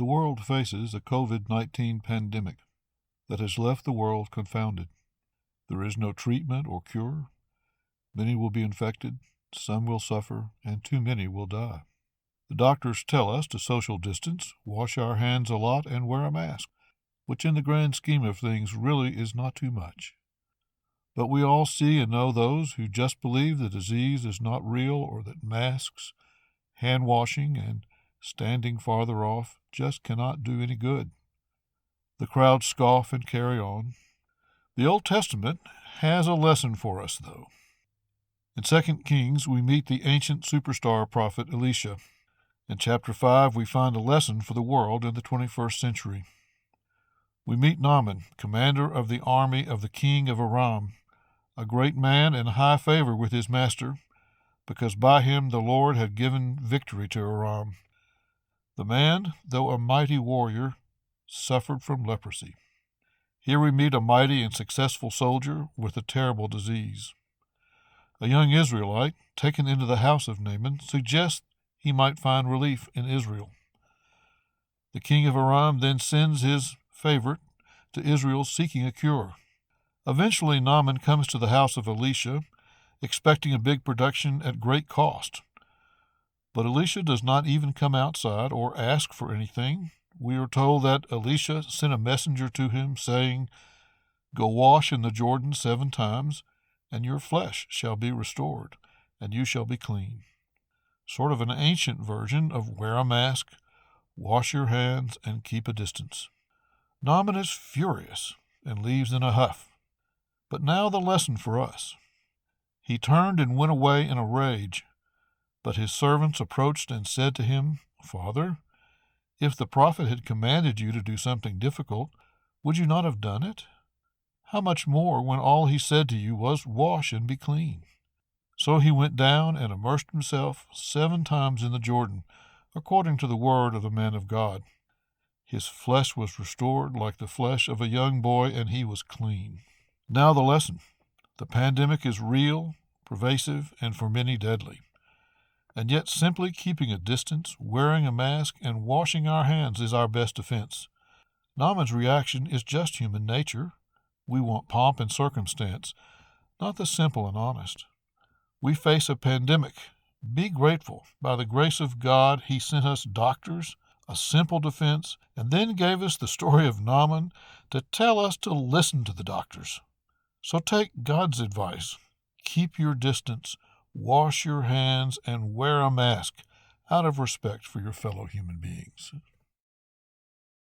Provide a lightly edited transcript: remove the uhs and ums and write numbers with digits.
The world faces a COVID-19 pandemic that has left the world confounded. There is no treatment or cure. Many will be infected, some will suffer, and too many will die. The doctors tell us to social distance, wash our hands a lot, and wear a mask, which in the grand scheme of things really is not too much. But we all see and know those who just believe the disease is not real or that masks, hand washing, and standing farther off just cannot do any good. The crowd scoff and carry on. The Old Testament has a lesson for us, though. In 2 Kings, we meet the ancient superstar prophet Elisha. In chapter 5, we find a lesson for the world in the 21st century. We meet Naaman, commander of the army of the king of Aram, a great man in high favor with his master, because by him the Lord had given victory to Aram. The man, though a mighty warrior, suffered from leprosy. Here we meet a mighty and successful soldier with a terrible disease. A young Israelite, taken into the house of Naaman, suggests he might find relief in Israel. The king of Aram then sends his favorite to Israel seeking a cure. Eventually, Naaman comes to the house of Elisha, expecting a big production at great cost. But Elisha does not even come outside or ask for anything. We are told that Elisha sent a messenger to him, saying, "Go wash in the Jordan 7 times, and your flesh shall be restored, and you shall be clean." Sort of an ancient version of wear a mask, wash your hands, and keep a distance. Naaman is furious and leaves in a huff. But now the lesson for us. He turned and went away in a rage. But his servants approached and said to him, "Father, if the prophet had commanded you to do something difficult, would you not have done it? How much more when all he said to you was, 'Wash and be clean'?" So he went down and immersed himself 7 times in the Jordan, according to the word of the man of God. His flesh was restored like the flesh of a young boy, and he was clean. Now the lesson. The pandemic is real, pervasive, and for many deadly. And yet simply keeping a distance, wearing a mask, and washing our hands is our best defense. Naaman's reaction is just human nature. We want pomp and circumstance, not the simple and honest. We face a pandemic. Be grateful. By the grace of God, he sent us doctors, a simple defense, and then gave us the story of Naaman to tell us to listen to the doctors. So take God's advice. Keep your distance, wash your hands, and wear a mask out of respect for your fellow human beings.